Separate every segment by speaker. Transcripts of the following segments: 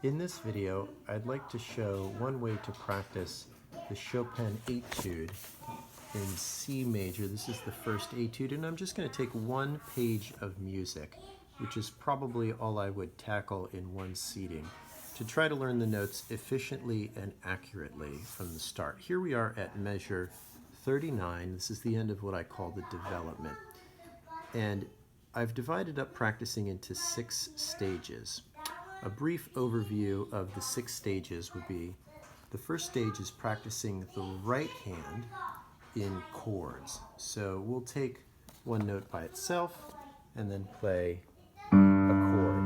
Speaker 1: In this video, I'd like to show one way to practice the Chopin Etude in C major. This is the first etude, and I'm just going to take one page of music, which is probably all I would tackle in one seating, to try to learn the notes efficiently and accurately from the start. Here we are at measure 39. This is the end of what I call the development. And I've divided up practicing into 6 stages. A brief overview of the 6 stages would be: the first stage is practicing the right hand in chords. So we'll take one note by itself and then play a chord.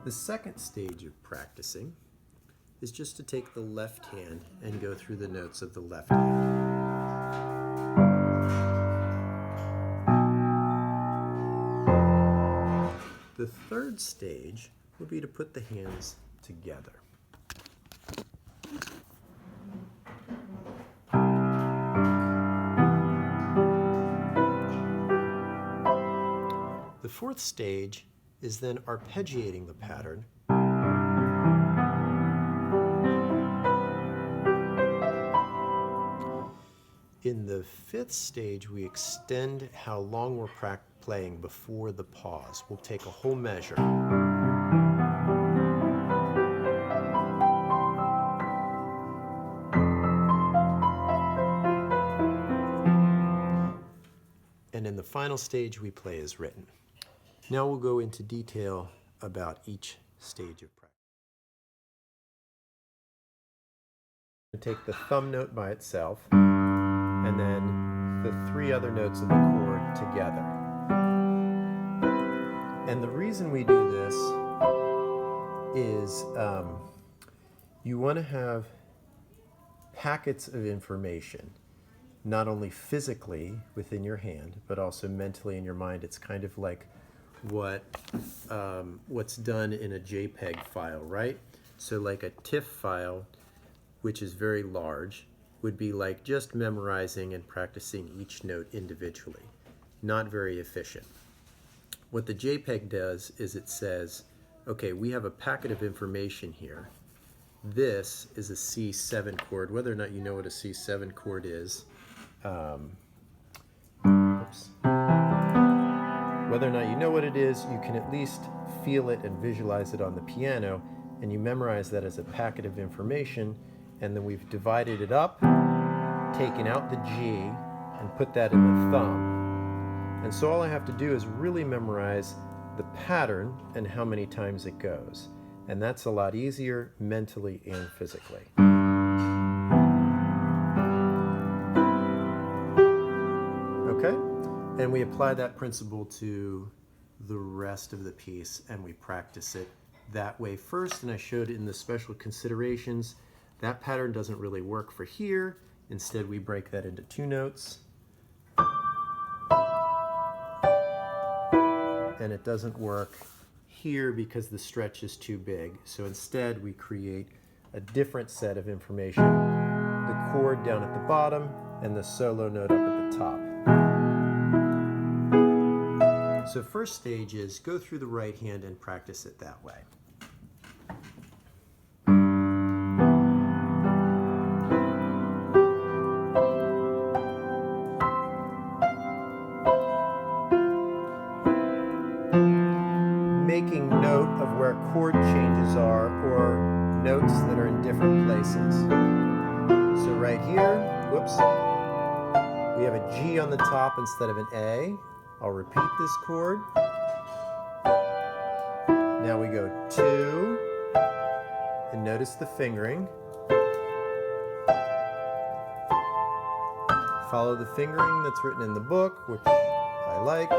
Speaker 1: The second stage of practicing is just to take the left hand and go through the notes of the left hand. The third stage would be to put the hands together. The fourth stage is then arpeggiating the pattern. In the fifth stage, we extend how long we're playing before the pause. We'll take a whole measure. And in the final stage, we play as written. Now we'll go into detail about each stage of practice. Take the thumb note by itself, and then the 3 other notes of the chord together. And the reason we do this is you want to have packets of information, not only physically within your hand, but also mentally in your mind. It's kind of like what's done in a JPEG file, right? So like a TIFF file, which is very large, would be like just memorizing and practicing each note individually. Not very efficient. What the JPEG does is it says, okay, we have a packet of information here. This is a C7 chord. Whether or not you know what a C7 chord is, whether or not you know what it is, you can at least feel it and visualize it on the piano, and you memorize that as a packet of information. And then we've divided it up, taken out the G, and put that in the thumb. And so all I have to do is really memorize the pattern and how many times it goes. And that's a lot easier mentally and physically. Okay? And we apply that principle to the rest of the piece, and we practice it that way first. And I showed in the special considerations that pattern doesn't really work for here. Instead, we break that into 2 notes. And it doesn't work here because the stretch is too big. So instead, we create a different set of information. The chord down at the bottom and the solo note up at the top. So first stage is go through the right hand and practice it that way. Making note of where chord changes are, or notes that are in different places. So right here, whoops, we have a G on the top instead of an A. I'll repeat this chord. Now we go 2, and notice the fingering. Follow the fingering that's written in the book, which I like.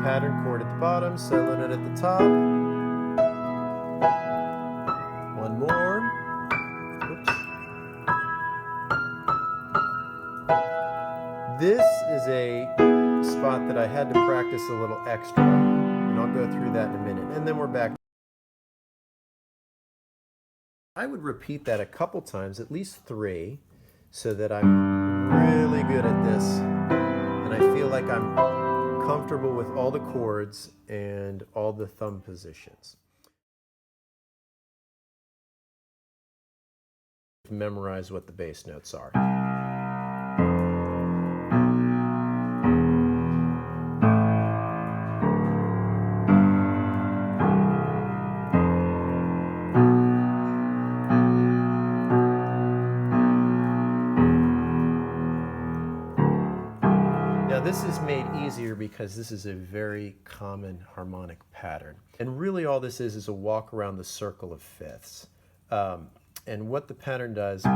Speaker 1: Pattern chord at the bottom, solo note at the top. One more. This is a spot that I had to practice a little extra, and I'll go through that in a minute, and then we're back. I would repeat that a couple times, at least 3, so that I'm really good at this, and I feel like I'm comfortable with all the chords and all the thumb positions. Memorize what the bass notes are. Now this is made easier because this is a very common harmonic pattern. And really all this is a walk around the circle of fifths. And what the pattern does, you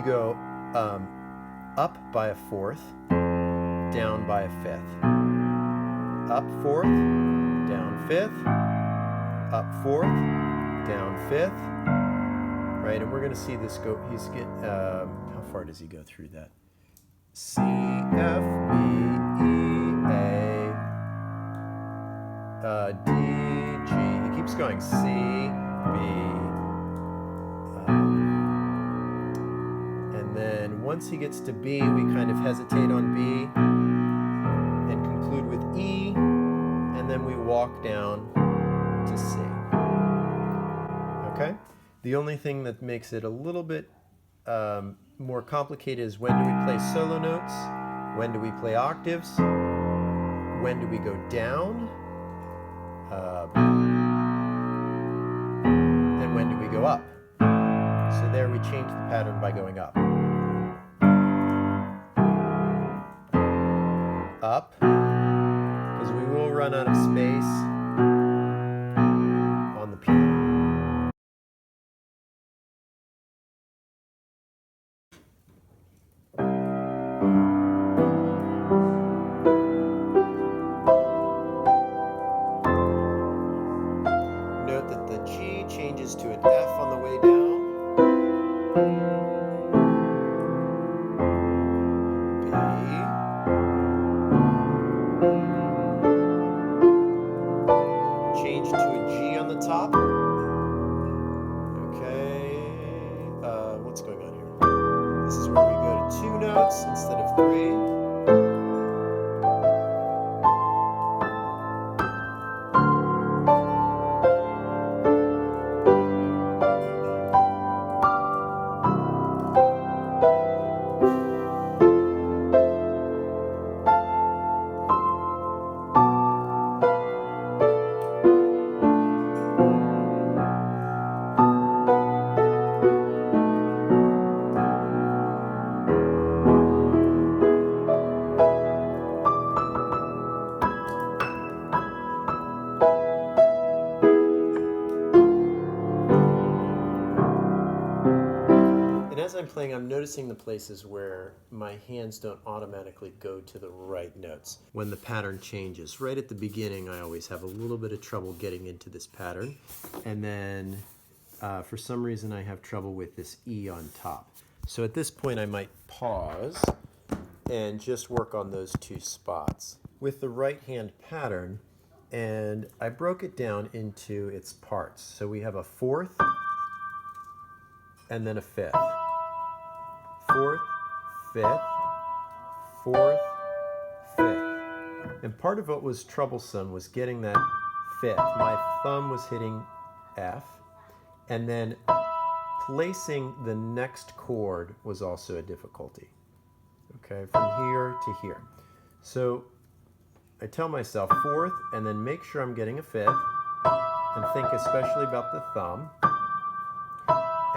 Speaker 1: go up by a fourth, down by a fifth. Up fourth, down fifth, up fourth, down fifth. Right, and we're going to see this go, how far does he go through that? C, F, B, E, A, D, G. He keeps going. C, B. And then once he gets to B, we kind of hesitate on B and conclude with E, and then we walk down to C. Okay? The only thing that makes it a little bit more complicated is when do we play solo notes, when do we play octaves, when do we go down, and when do we go up. So there we change the pattern by going up. Up, because we will run out of space on the piano. Note that the G changes to an F on the way down. B. Change to a G on the top. Okay. What's going on here? This is where we go to 2 notes instead of 3. As I'm playing, I'm noticing the places where my hands don't automatically go to the right notes when the pattern changes. Right at the beginning, I always have a little bit of trouble getting into this pattern. And then for some reason, I have trouble with this E on top. So at this point, I might pause and just work on those 2 spots with the right hand pattern. And I broke it down into its parts. So we have a 4th and then a 5th. 4th, 5th, 4th, 5th. And part of what was troublesome was getting that 5th. My thumb was hitting F, and then placing the next chord was also a difficulty. Okay, from here to here. So I tell myself 4th, and then make sure I'm getting a 5th, and think especially about the thumb.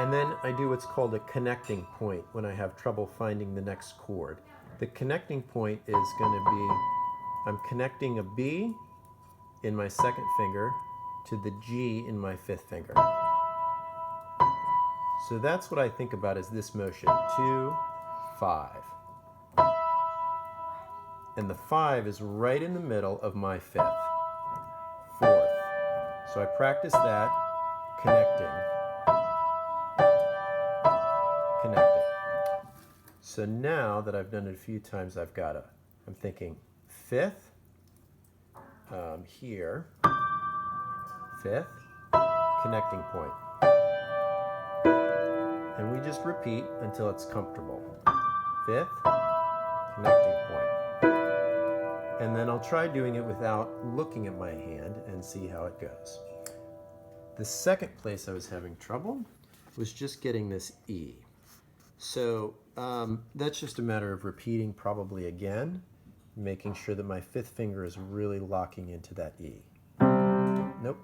Speaker 1: And then I do what's called a connecting point when I have trouble finding the next chord. The connecting point is going to be, I'm connecting a B in my 2nd finger to the G in my 5th finger. So that's what I think about as this motion, 2, 5. And the 5 is right in the middle of my 5th, 4th. So I practice that, connecting. So now that I've done it a few times, I'm thinking fifth, here, fifth, connecting point. And we just repeat until it's comfortable. Fifth, connecting point. And then I'll try doing it without looking at my hand and see how it goes. The second place I was having trouble was just getting this E. So that's just a matter of repeating probably again, making sure that my fifth finger is really locking into that E. Nope.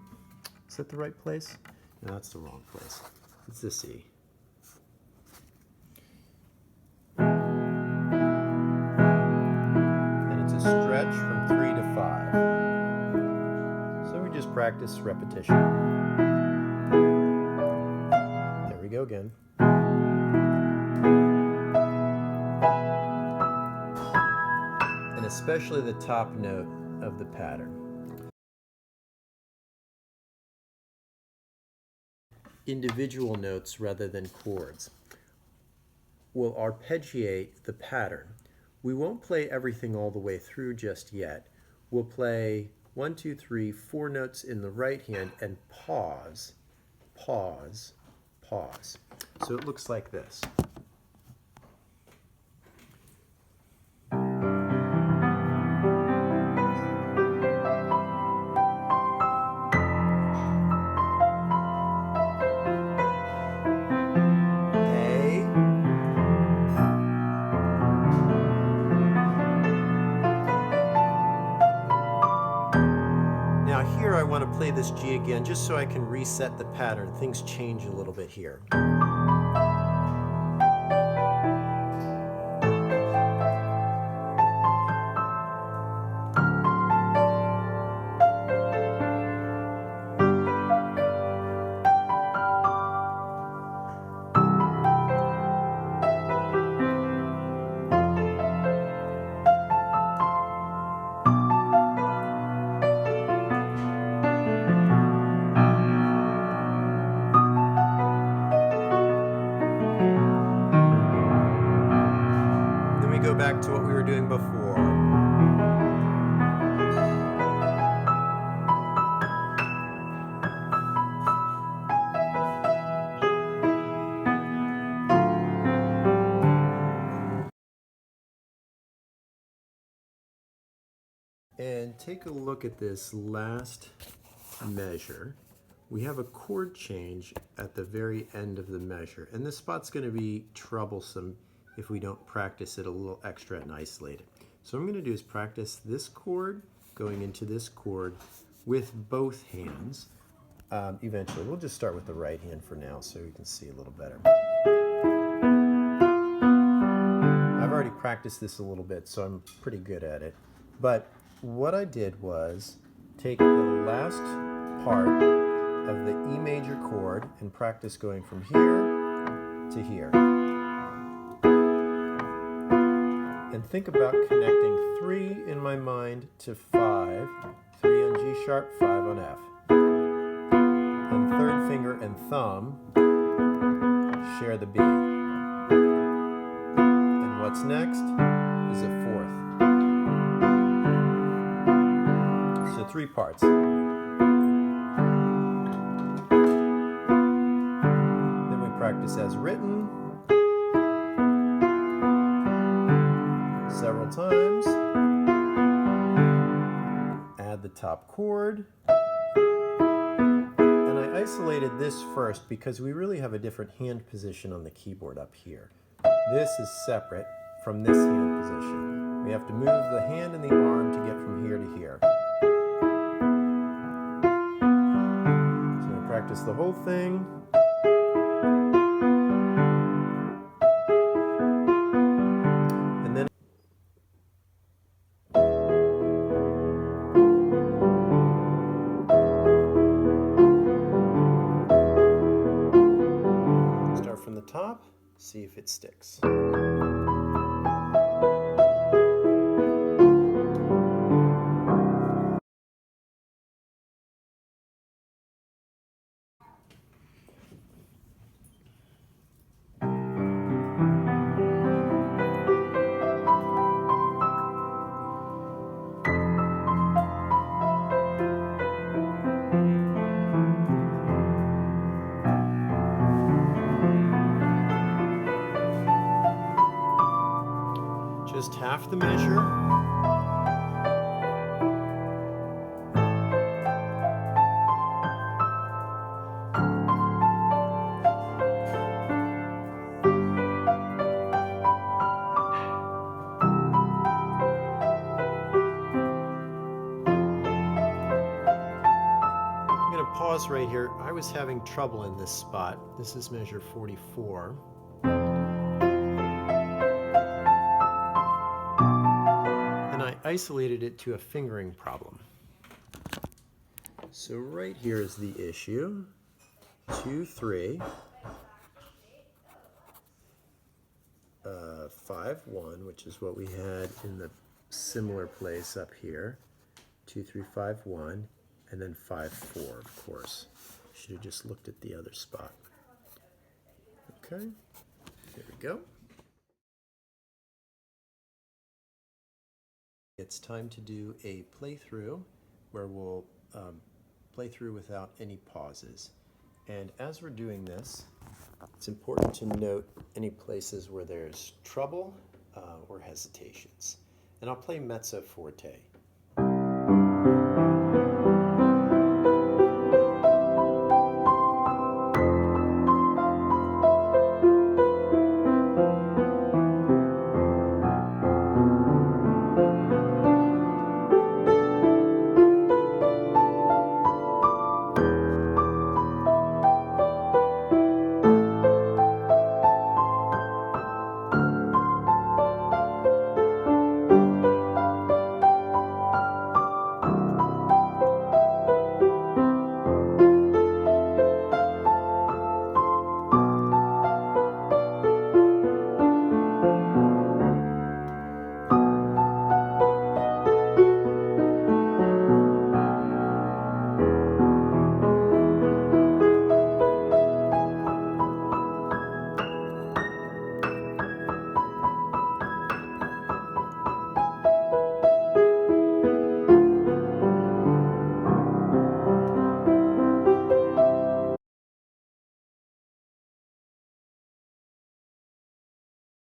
Speaker 1: Is that the right place? No, that's the wrong place. It's this E. And it's a stretch from 3 to 5. So we just practice repetition. There we go again. And especially the top note of the pattern. Individual notes rather than chords. We'll arpeggiate the pattern. We won't play everything all the way through just yet. We'll play 1, 2, 3, 4 notes in the right hand and pause, pause, pause. So it looks like this. Here I want to play this G again just so I can reset the pattern. Things change a little bit here. Go back to what we were doing before. And take a look at this last measure. We have a chord change at the very end of the measure, and this spot's going to be troublesome if we don't practice it a little extra and isolate it. So what I'm going to do is practice this chord going into this chord with both hands. Eventually, we'll just start with the right hand for now so we can see a little better. I've already practiced this a little bit, so I'm pretty good at it. But what I did was take the last part of the E major chord and practice going from here to here. And think about connecting 3 in my mind to 5, 3 on G sharp, 5 on F. And third finger and thumb share the B. And what's next is a fourth. So 3 parts. Then we practice as written. Several times. Add the top chord. And I isolated this first because we really have a different hand position on the keyboard up here. This is separate from this hand position. We have to move the hand and the arm to get from here to here. So we practice the whole thing. From the top, see if it sticks. just half the measure. Pause right here. I was having trouble in this spot. This is measure 44. And I isolated it to a fingering problem. So right here is the issue. 2, 3, 5, 1, which is what we had in the similar place up here. 2, 3, 5, 1. And then 5, 4, of course. Should have just looked at the other spot. Okay, here we go. It's time to do a playthrough where we'll play through without any pauses. And as we're doing this, it's important to note any places where there's trouble or hesitations. And I'll play mezzo forte.